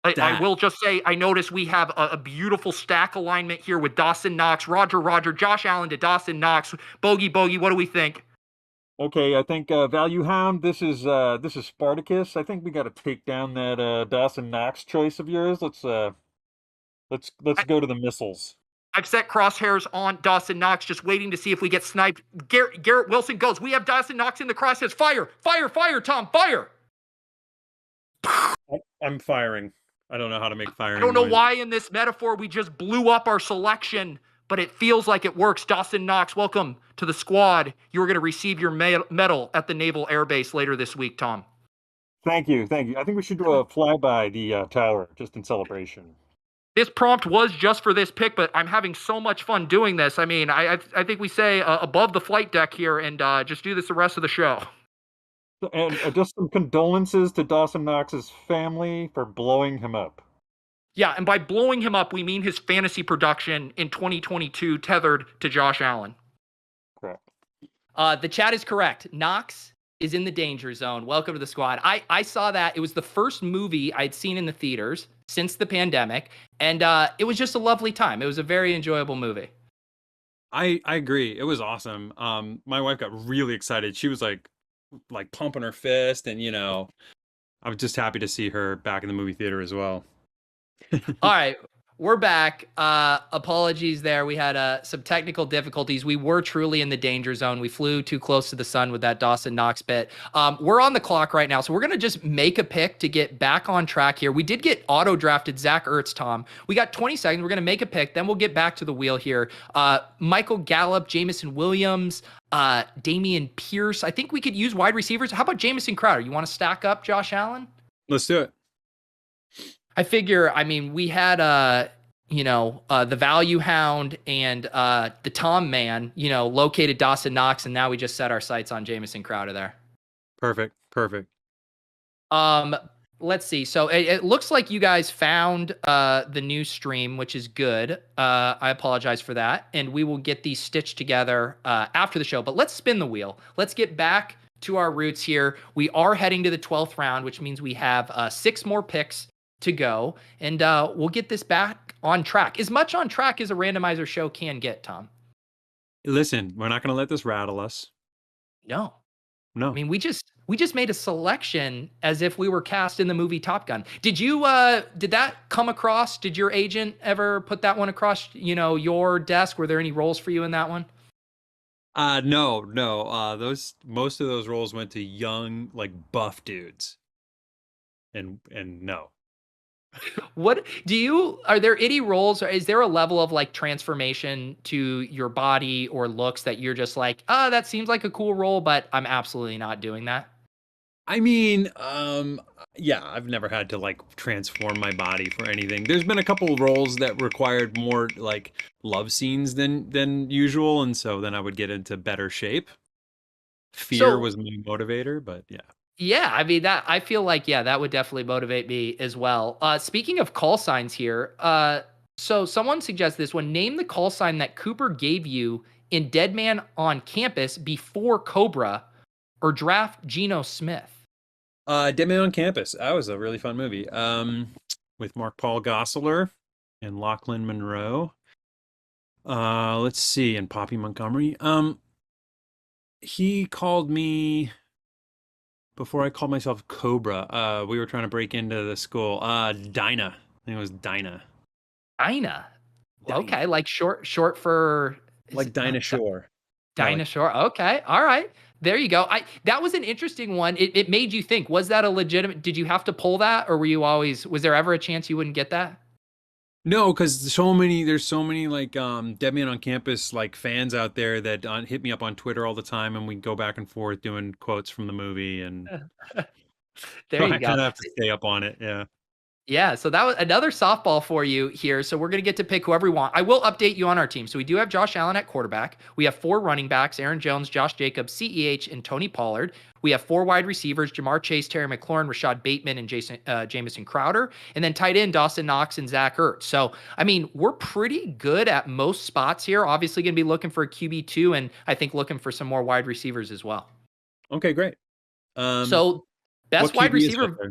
I That will just say, I notice we have a beautiful stack alignment here with Dawson Knox, Roger, Josh Allen to Dawson Knox. Bogey, what do we think? Okay, I think Value Hound. This is Spartacus. I think we got to take down that Dawson Knox choice of yours. Let's go to the missiles. I've set crosshairs on Dawson Knox, just waiting to see if we get sniped. Garrett Wilson goes. We have Dawson Knox in the crosshairs. Fire, Tom, fire! I'm firing. I don't know how to make firing. I don't know noises. why in this metaphor we just blew up our selection, but it feels like it works. Dawson Knox, welcome to the squad. You are going to receive your medal at the Naval Air Base later this week, Tom. Thank you. I think we should do a flyby the tower just in celebration. This prompt was just for this pick, but I'm having so much fun doing this. I mean, I think we say above the flight deck here and just do this the rest of the show. And just some condolences to Dawson Knox's family for blowing him up. Yeah, and by blowing him up, we mean his fantasy production in 2022 tethered to Josh Allen. Correct. The chat is correct. Knox is in the danger zone. Welcome to the squad. I saw that. It was the first movie I'd seen in the theaters since the pandemic, and it was just a lovely time. It was a very enjoyable movie. I agree. It was awesome. My wife got really excited. She was like pumping her fist, and I was just happy to see her back in the movie theater as well. All right, we're back. Apologies there. We had some technical difficulties. We were truly in the danger zone. We flew too close to the sun with that Dawson Knox bit. We're on the clock right now, so we're going to just make a pick to get back on track here. We did get auto-drafted Zach Ertz, Tom. We got 20 seconds. We're going to make a pick, then we'll get back to the wheel here. Michael Gallup, Jamison Williams, Damian Pierce. I think we could use wide receivers. How about Jamison Crowder? You want to stack up Josh Allen? Let's do it. I figure, I mean, we had, the Value Hound and the Tom Man, located Dawson Knox, and now we just set our sights on Jamison Crowder there. Perfect. Let's see. So it looks like you guys found the new stream, which is good. I apologize for that. And we will get these stitched together after the show. But let's spin the wheel. Let's get back to our roots here. We are heading to the 12th round, which means we have 6 more picks to go, and we'll get this back on track. As much on track as a randomizer show can get, Tom. Listen, we're not going to let this rattle us. No. I mean, we just made a selection as if we were cast in the movie Top Gun. Did that come across? Did your agent ever put that one across, your desk? Were there any roles for you in that one? No. Most of those roles went to young, buff dudes. And no. Are there any roles, or is there a level of transformation to your body or looks that you're just that seems like a cool role, but I'm absolutely not doing that? I mean, yeah, I've never had to transform my body for anything. There's been a couple of roles that required more love scenes than usual, and so then I would get into better shape. Fear was my motivator, but yeah. Yeah, I mean I feel that would definitely motivate me as well. Speaking of call signs here, so someone suggests this one. Name the call sign that Cooper gave you in Dead Man on Campus before Cobra, or draft Geno Smith. Dead Man on Campus. That was a really fun movie. With Mark Paul Gosselaar and Lachlan Monroe. Let's see, and Poppy Montgomery. He called me before I called myself Cobra. We were trying to break into the school. Dinah. I think it was Dinah. Dinah. Okay, short for Dinah Shore. Dinah Shore. Okay, all right. There you go. That was an interesting one. It made you think. Was that a legitimate? Did you have to pull that, or was there ever a chance you wouldn't get that? No, because there's so many Dead Man on Campus fans out there that hit me up on Twitter all the time, and we go back and forth doing quotes from the movie, and there you I go. kind of have to stay up on it. Yeah. Yeah, so that was another softball for you here. So we're going to get to pick whoever we want. I will update you on our team. So we do have Josh Allen at quarterback. We have 4 running backs: Aaron Jones, Josh Jacobs, CEH, and Tony Pollard. We have 4 wide receivers: Jamar Chase, Terry McLaurin, Rashad Bateman, and Jamison Crowder. And then tight end Dawson Knox and Zach Ertz. So, I mean, we're pretty good at most spots here. Obviously going to be looking for a QB2, and I think looking for some more wide receivers as well. Okay, great. So best what wide QB is out receiver. there?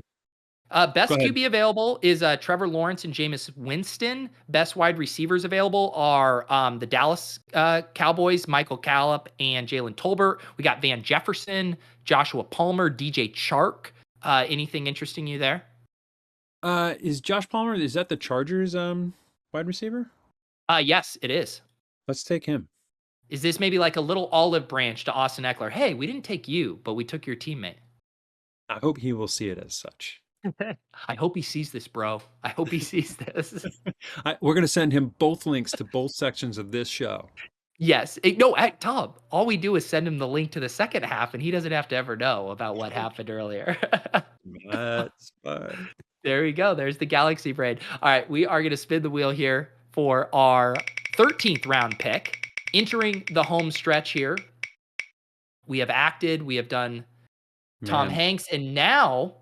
Best Go ahead. QB available is Trevor Lawrence and Jameis Winston. Best wide receivers available are the Dallas Cowboys, Michael Gallup and Jalen Tolbert. We got Van Jefferson, Joshua Palmer, DJ Chark. Anything interesting you there? Is Josh Palmer, is that the Chargers wide receiver? Yes, it is. Let's take him. Is this maybe like a little olive branch to Austin Eckler? Hey, we didn't take you, but we took your teammate. I hope he will see it as such. I hope he sees this, bro. I hope he sees this. We're going to send him both links to both sections of this show. Yes. Tom, all we do is send him the link to the second half, and he doesn't have to ever know about what happened earlier. That's fine. There we go. There's the Galaxy brain. All right, we are going to spin the wheel here for our 13th round pick. Entering the home stretch here, we have acted, we have done Tom Hanks, and now...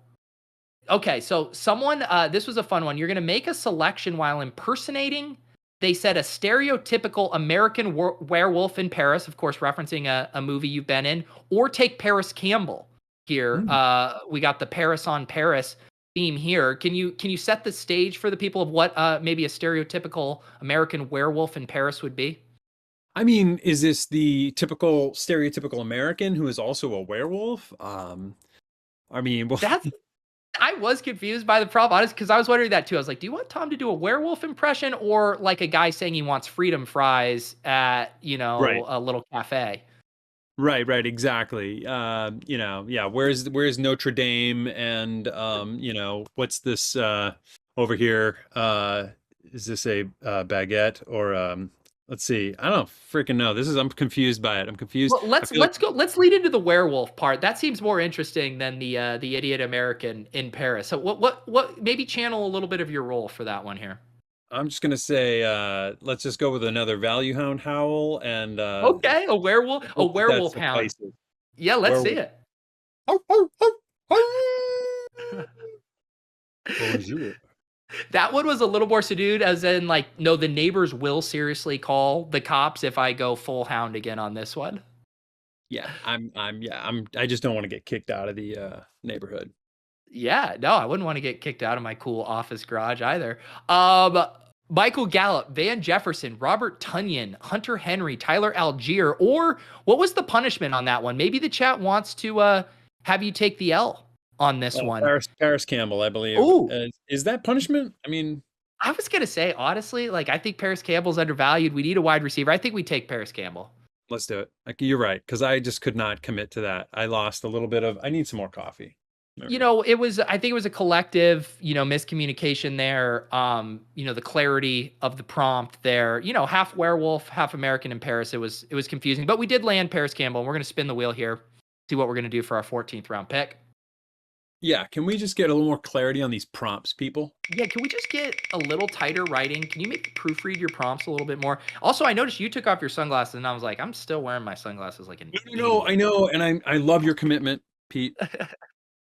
Okay, so someone, this was a fun one. You're going to make a selection while impersonating, they said, a stereotypical American werewolf in Paris, of course, referencing a movie you've been in, or take Paris Campbell here. We got the Paris on Paris theme here. Can you set the stage for the people of what maybe a stereotypical American werewolf in Paris would be? I mean, is this the typical stereotypical American who is also a werewolf? I mean, well, I was confused by the prompt, honest, because I was wondering that too. I was like, do you want Tom to do a werewolf impression or like a guy saying he wants freedom fries at, Right. a little cafe? Right, exactly. Yeah, where's Notre Dame and what's this over here? Is this a baguette or let's see. I don't freaking know. I'm confused by it. I'm confused. Well, let's lead into the werewolf part. That seems more interesting than the idiot American in Paris. So what maybe channel a little bit of your role for that one here. I'm just gonna say let's just go with another value hound howl and okay, a werewolf hound. Yeah, let's see it. That one was a little more subdued, as in like, no, the neighbors will seriously call the cops if I go full hound again on this one. Yeah, I just don't want to get kicked out of the neighborhood. Yeah, no, I wouldn't want to get kicked out of my cool office garage either. Michael Gallup, Van Jefferson, Robert Tunyon, Hunter Henry, Tyler Algier, or what was the punishment on that one? Maybe the chat wants to have you take the L on this one. Paris Campbell, I believe. Ooh. Is that punishment? I mean, I was going to say, honestly, like, I think Paris Campbell's undervalued. We need a wide receiver. I think we take Paris Campbell. Let's do it. You're right, because I just could not commit to that. I lost a little bit of, I need some more coffee. I think it was a collective, miscommunication there. The clarity of the prompt there, half werewolf, half American in Paris. It was confusing, but we did land Paris Campbell, and we're going to spin the wheel here, see what we're going to do for our 14th round pick. Yeah, can we just get a little more clarity on these prompts, people? Yeah, can we just get a little tighter writing? Can you proofread your prompts a little bit more? Also, I noticed you took off your sunglasses, and I was like, I'm still wearing my sunglasses like an idiot. I know, and I love your commitment, Pete.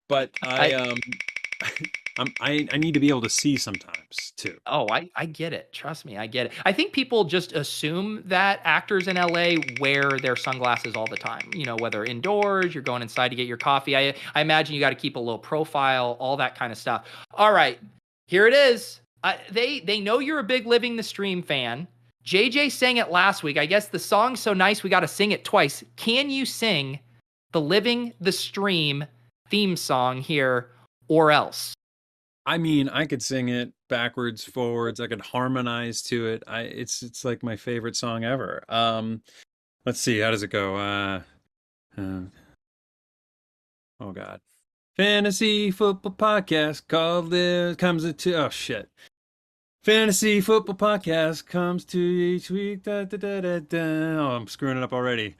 But I need to be able to see sometimes too. Oh, I get it. Trust me, I get it. I think people just assume that actors in LA wear their sunglasses all the time. Whether indoors, you're going inside to get your coffee. I imagine you got to keep a low profile, all that kind of stuff. All right, here it is. They know you're a big Living the Stream fan. JJ sang it last week. I guess the song's so nice we got to sing it twice. Can you sing the Living the Stream theme song here, or else? I mean, I could sing it backwards, forwards. I could harmonize to it. It's like my favorite song ever. Let's see, how does it go? Oh God, fantasy football podcast called oh shit. Fantasy football podcast comes to each week. Oh, I'm screwing it up already.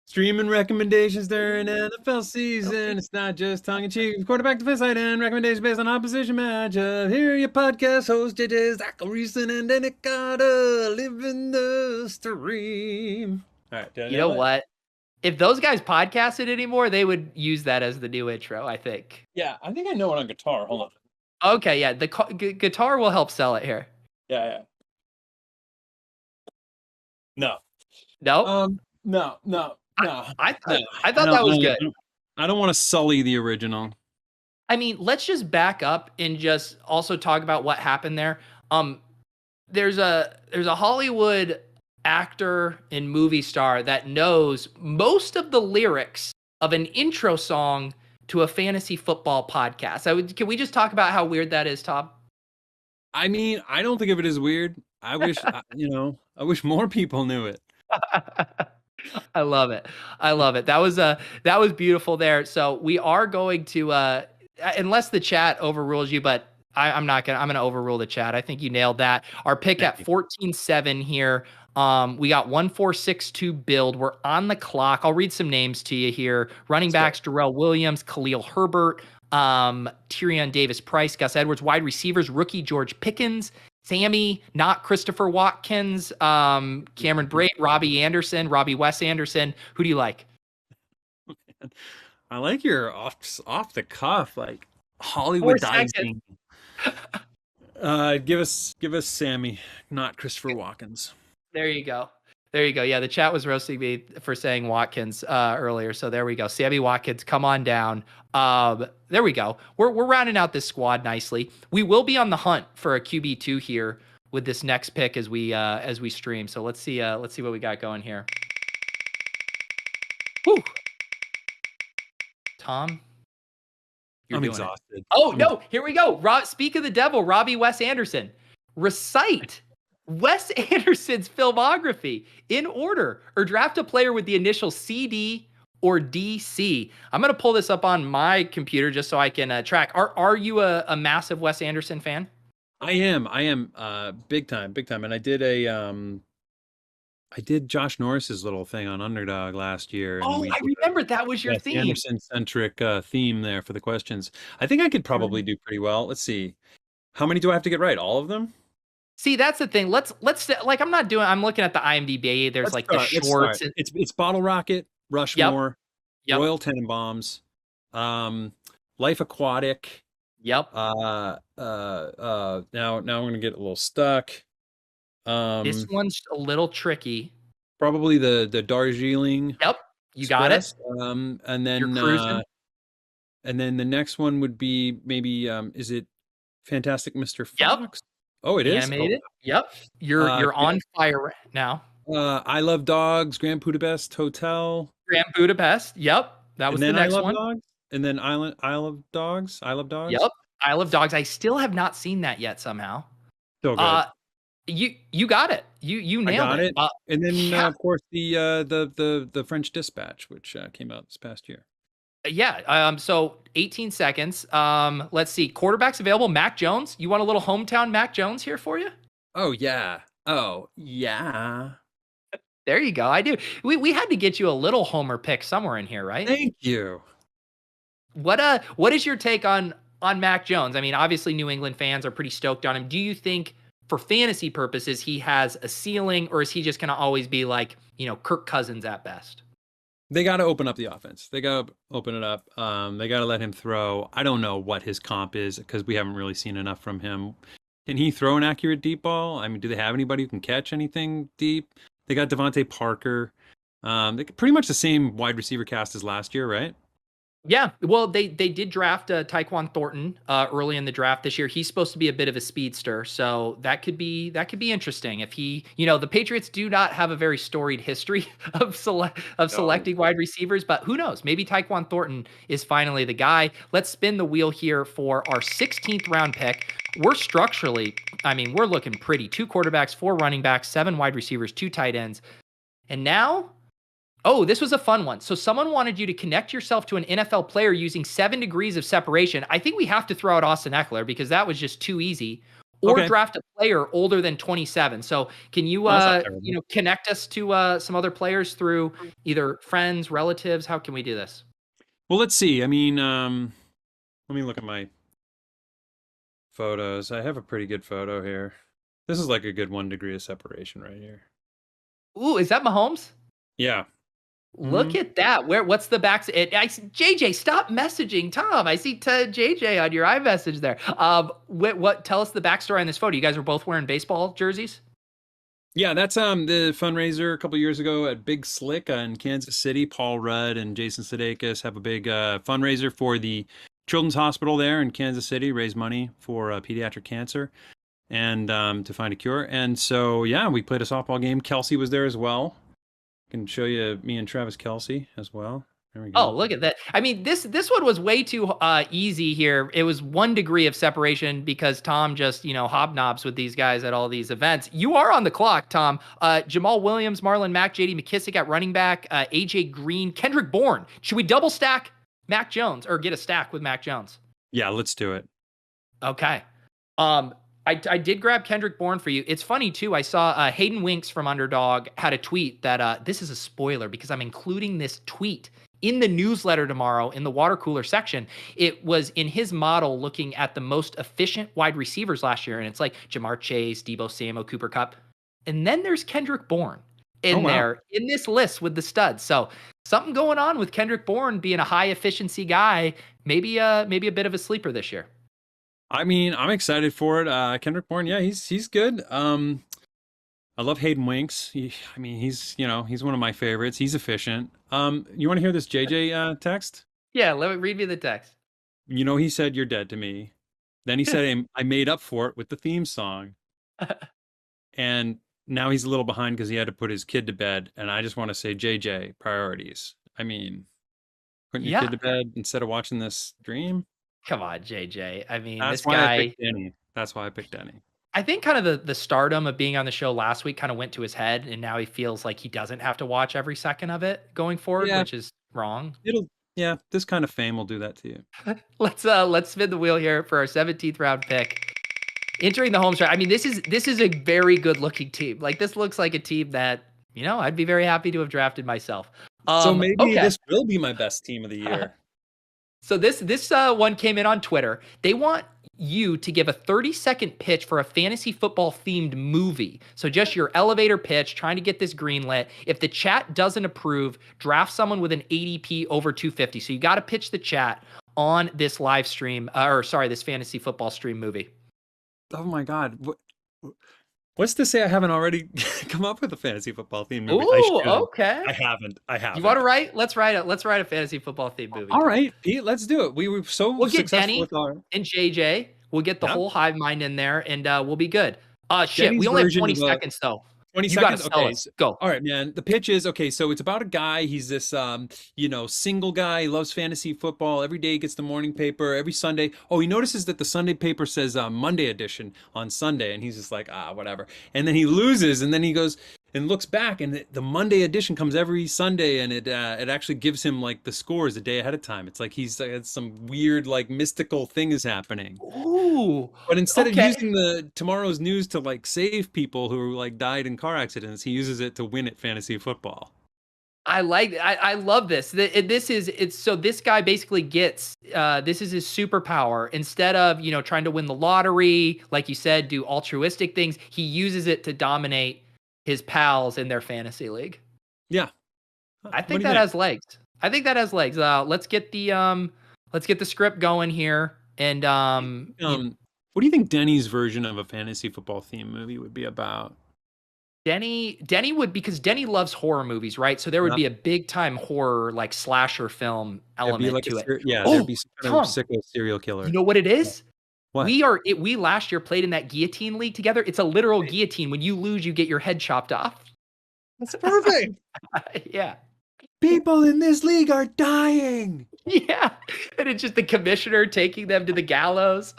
Streaming recommendations during NFL season. It's not just tongue in cheek. Quarterback to fist side and recommendations based on opposition matchup. Here are your podcast hosts, JJ, Zach Reason, and Danny Carter, living the stream. All right, You know what? If those guys podcasted anymore, they would use that as the new intro, I think. Yeah, I think I know it on guitar. Hold on. Okay, yeah, the guitar will help sell it here. Yeah. No. No? No. I thought that was good. I don't want to sully the original. I mean, let's just back up and just also talk about what happened there. There's a Hollywood actor and movie star that knows most of the lyrics of an intro song to a fantasy football podcast. Can we just talk about how weird that is, Tom? I mean, I don't think of it as weird. I wish, I wish more people knew it. I love it. That was beautiful there. So we are going to, unless the chat overrules you, but I'm going to overrule the chat. I think you nailed that. Our pick at 14-7 here. We got 1-4-6-2 build. We're on the clock. I'll read some names to you here. Running backs, Darrell Williams, Khalil Herbert, Tyrion Davis-Price, Gus Edwards. Wide receivers, rookie George Pickens, Sammy, not Christopher Watkins, Cameron Brate, Robbie Wes Anderson. Who do you like? I like your off the cuff, like Hollywood dicing. Give us Sammy, not Christopher Watkins. There you go. Yeah, the chat was roasting me for saying Watkins earlier. So there we go. Sammy Watkins, come on down. There we go. We're rounding out this squad nicely. We will be on the hunt for a QB2 here with this next pick as we stream. So let's see what we got going here. Whew. Tom, I'm exhausted. Oh no, here we go. Speak of the devil, Robbie Wes Anderson. Recite Wes Anderson's filmography in order, or draft a player with the initial CD or DC. I'm going to pull this up on my computer just so I can track. Are you a massive Wes Anderson fan? I am big time. And I did Josh Norris's little thing on Underdog last year. And I remember that was your theme. Anderson-centric theme there for the questions. I think I could probably do pretty well. Let's see. How many do I have to get right? All of them? See, that's the thing. Let's like I'm looking at the IMDb. There's the shorts. It's Bottle Rocket, Rushmore, Royal Tenenbaums, Life Aquatic. Yep. Now I'm gonna get a little stuck. This one's a little tricky. Probably the Darjeeling. Yep. You got it. And then and then the next one would be maybe is it Fantastic Mr. Fox? Yep. Oh, it is animated. Oh. Yep. You're on fire right now. I Love Dogs, Grand Budapest Hotel. Grand Budapest. Yep. That was the next one. Dogs. And then Isle of Dogs. Yep. Isle of Dogs. I still have not seen that yet somehow. Still good. You got it. You nailed it. And then of course the French Dispatch, which came out this past year. Yeah. So 18 seconds. Let's see. Quarterbacks available. Mac Jones. You want a little hometown Mac Jones here for you? Oh yeah. There you go. I do. We had to get you a little homer pick somewhere in here, right? Thank you. What is your take on Mac Jones? I mean, obviously New England fans are pretty stoked on him. Do you think for fantasy purposes he has a ceiling, or is he just going to always be like, Kirk Cousins at best? They got to open up the offense. They got to open it up. They got to let him throw. I don't know what his comp is because we haven't really seen enough from him. Can he throw an accurate deep ball? I mean, do they have anybody who can catch anything deep? They got Devontae Parker. They pretty much the same wide receiver cast as last year, right? Yeah, well, they did draft Tyquan Thornton early in the draft this year. He's supposed to be a bit of a speedster, so that could be interesting. If he, the Patriots do not have a very storied history of selecting wide receivers, but who knows? Maybe Tyquan Thornton is finally the guy. Let's spin the wheel here for our 16th round pick. We're structurally, we're looking pretty. 2 quarterbacks, 4 running backs, 7 wide receivers, 2 tight ends, and now. Oh, this was a fun one. So someone wanted you to connect yourself to an NFL player using 7 degrees of separation. I think we have to throw out Austin Eckler because that was just too easy. or Okay. draft a player older than 27. So can you, Oh, that's not terrible. connect us to some other players through either friends, relatives? How can we do this? Well, let's see. I mean, let me look at my photos. I have a pretty good photo here. This is like a good 1 degree of separation right here. Ooh, is that Mahomes? Yeah. Look at that. What's the back? JJ, stop messaging Tom. I see JJ on your iMessage there. What? Tell us the backstory on this photo. You guys were both wearing baseball jerseys. Yeah, that's the fundraiser a couple years ago at Big Slick in Kansas City. Paul Rudd and Jason Sudeikis have a big fundraiser for the Children's Hospital there in Kansas City, raise money for pediatric cancer and to find a cure. And so, yeah, we played a softball game. Kelsey was there as well. Can show you me and Travis Kelsey as well. There we go. Oh, look at that. I mean, this one was way too easy here. It was 1 degree of separation because Tom just, hobnobs with these guys at all these events. You are on the clock, Tom. Jamal Williams, Marlon Mack, JD McKissick at running back, AJ Green, Kendrick Bourne. Should we double stack Mac Jones or get a stack with Mac Jones? Yeah, let's do it. Okay. I did grab Kendrick Bourne for you. It's funny too. I saw Hayden Winks from Underdog had a tweet that this is a spoiler because I'm including this tweet in the newsletter tomorrow in the water cooler section. It was in his model looking at the most efficient wide receivers last year, and it's like Jamar Chase, Deebo Samuel, Cooper Kupp, and then there's Kendrick Bourne in there in this list with the studs. So something going on with Kendrick Bourne being a high efficiency guy. Maybe a bit of a sleeper this year. I mean, I'm excited for it. Kendrick Bourne, yeah, he's good. I love Hayden Winks. He's one of my favorites. He's efficient. You want to hear this JJ text? Yeah, read me the text. He said you're dead to me. Then he said I made up for it with the theme song. And now he's a little behind because he had to put his kid to bed. And I just want to say, JJ, priorities. I mean, putting your kid to bed instead of watching this dream. Come on, JJ. I mean, That's this why guy. I picked Denny. That's why I picked Denny. I think kind of the stardom of being on the show last week kind of went to his head, and now he feels like he doesn't have to watch every second of it going forward, which is wrong. This kind of fame will do that to you. Let's spin the wheel here for our 17th round pick. Entering the home stretch. I mean, this is a very good looking team. Like, this looks like a team that, I'd be very happy to have drafted myself. So maybe this will be my best team of the year. So this one came in on Twitter. They want you to give a 30-second pitch for a fantasy football themed movie. So just your elevator pitch, trying to get this greenlit. If the chat doesn't approve, draft someone with an ADP over 250. So you got to pitch the chat on this live stream, this fantasy football stream movie. Oh my God. What's to say I haven't already come up with a fantasy football theme movie? Ooh, okay. I haven't. You want to write? Let's write a fantasy football theme movie. All right, Pete, let's do it. We were we'll get successful Denny with our and JJ. We'll get the whole hive mind in there, and we'll be good. Denny's we only have 20 seconds though. 20 you seconds. Gotta sell us. Go. All right, man. The pitch is okay. So it's about a guy. He's this, single guy. He loves fantasy football. Every day he gets the morning paper. Every Sunday. Oh, he notices that the Sunday paper says Monday edition on Sunday, and he's just like, whatever. And then he loses, and then he goes and looks back, and the Monday edition comes every Sunday, and it actually gives him like the scores a day ahead of time. It's like he's some weird like mystical thing is happening. Ooh. But instead of using the tomorrow's news to like save people who like died in car accidents, he uses it to win at fantasy football. I love this. So this guy basically gets, this is his superpower. Instead of, trying to win the lottery, like you said, do altruistic things, he uses it to dominate his pals in their fantasy league. Yeah. I think that has legs. Let's get the script going here. And what do you think Denny's version of a fantasy football theme movie would be about? Denny would, because Denny loves horror movies, right? So there would be a big time horror, like slasher film element to it. There'd be some kind of sicko serial killer. You know what it is? What? We last year played in that guillotine league together. It's a literal guillotine. When you lose, you get your head chopped off. That's perfect. Yeah. People in this league are dying. Yeah. And it's just the commissioner taking them to the gallows.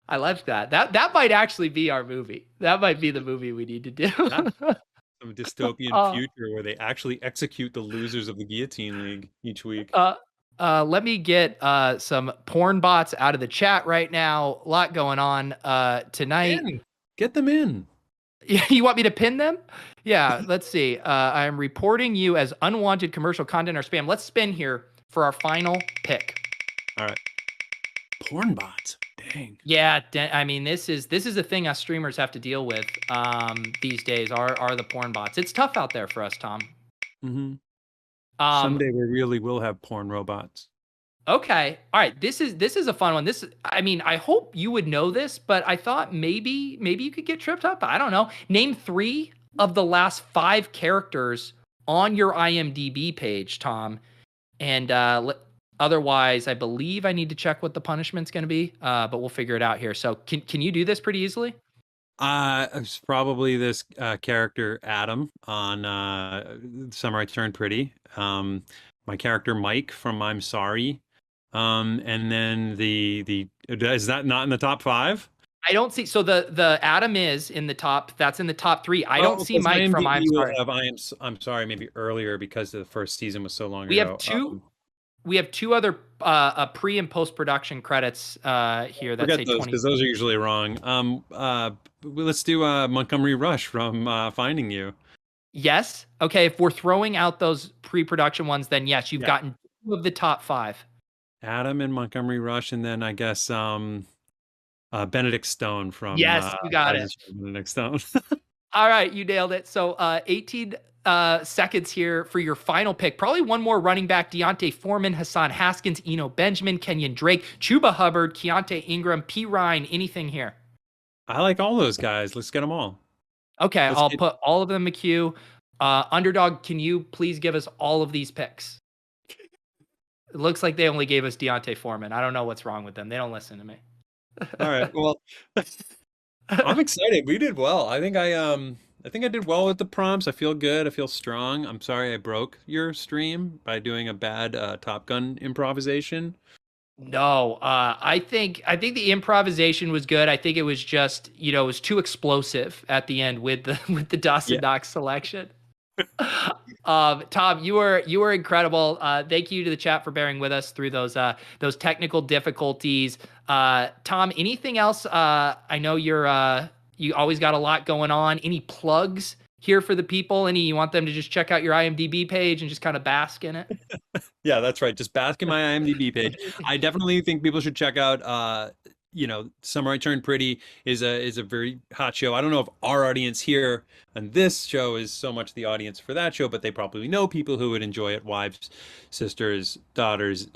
I like that. That might actually be our movie. That might be the movie we need to do. Some dystopian future where they actually execute the losers of the guillotine league each week. Let me get some porn bots out of the chat right now. A lot going on tonight. Get them in. You want me to pin them? Yeah, let's see. I am reporting you as unwanted commercial content or spam. Let's spin here for our final pick. All right. Porn bots. Dang. Yeah, I mean this is a thing us streamers have to deal with these days. Are the porn bots? It's tough out there for us, Tom. Mm-hmm. Um, Someday we really will have porn robots. Okay. All right. This is a fun one. I mean, I hope you would know this, but I thought maybe you could get tripped up. I don't know. Name 3 of the last 5 characters on your IMDb page, Tom. And otherwise, I believe I need to check what the punishment's going to be. But we'll figure it out here. So can you do this pretty easily? It's probably this character Adam on Summer I Turned Pretty. My character Mike from I'm Sorry. And then the is that not in the top 5? I don't see. So the Adam is in the top. That's in the top 3. I don't see Mike from I'm Sorry. I'm Sorry maybe earlier because the first season was so long We ago. have two. We have 2 other pre and post production credits here. That Forget those because those are usually wrong. Let's do Montgomery Rush from Finding You. Yes. Okay. If we're throwing out those pre-production ones, then yes, you've gotten 2 of the top 5. Adam and Montgomery Rush, and then I guess Benedict Stone from Yes, you got it. Benedict Stone. All right, you nailed it. So 18 seconds here for your final pick. Probably one more running back: Deontay Foreman, Hassan Haskins, Eno Benjamin, Kenyon Drake, Chuba Hubbard, Keontae Ingram, P. Ryan. Anything here? I like all those guys. Let's get them all. Okay, I'll put all of them in the queue. Underdog, can you please give us all of these picks? It looks like they only gave us Deontay Foreman. I don't know what's wrong with them. They don't listen to me. All right. Well, I'm excited. We did well. I think I did well with the prompts. I feel good. I feel strong. I'm sorry I broke your stream by doing a bad Top Gun improvisation. No, I think the improvisation was good. I think it was just, it was too explosive at the end with the Dawson Knox selection. Tom, you were incredible. Thank you to the chat for bearing with us through those technical difficulties. Tom, anything else? I know you always got a lot going on. Any plugs here for the people? You want them to just check out your IMDb page and just kind of bask in it? Yeah, that's right. Just bask in my IMDb page. I definitely think people should check out Summer I Turned Pretty is a very hot show. I don't know if our audience here on this show is so much the audience for that show, but they probably know people who would enjoy it: wives, sisters, daughters,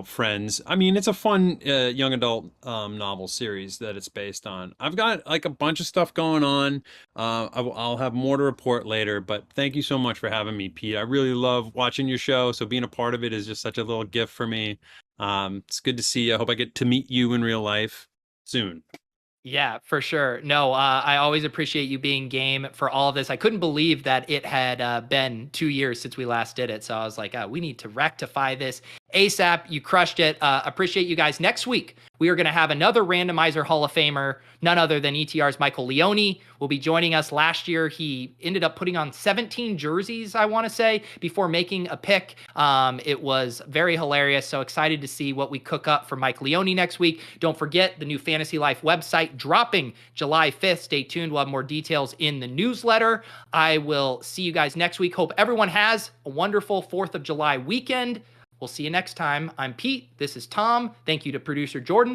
friends. I mean, it's a fun young adult novel series that it's based on. I've got like a bunch of stuff going on. I'll have more to report later, but thank you so much for having me, Pete. I really love watching your show, so being a part of it is just such a little gift for me. It's good to see you. I hope I get to meet you in real life soon. Yeah, for sure. No, I always appreciate you being game for all of this. I couldn't believe that it had been 2 years since we last did it. So I was like, we need to rectify this ASAP. You crushed it. Appreciate you guys. Next week, we are going to have another Randomizer Hall of Famer, none other than ETR's Michael Leone will be joining us. Last year, he ended up putting on 17 jerseys, I want to say, before making a pick. It was very hilarious. So excited to see what we cook up for Mike Leone next week. Don't forget the new Fantasy Life website dropping July 5th. Stay tuned. We'll have more details in the newsletter. I will see you guys next week. Hope everyone has a wonderful 4th of July weekend. We'll see you next time. I'm Pete. This is Tom. Thank you to producer Jordan.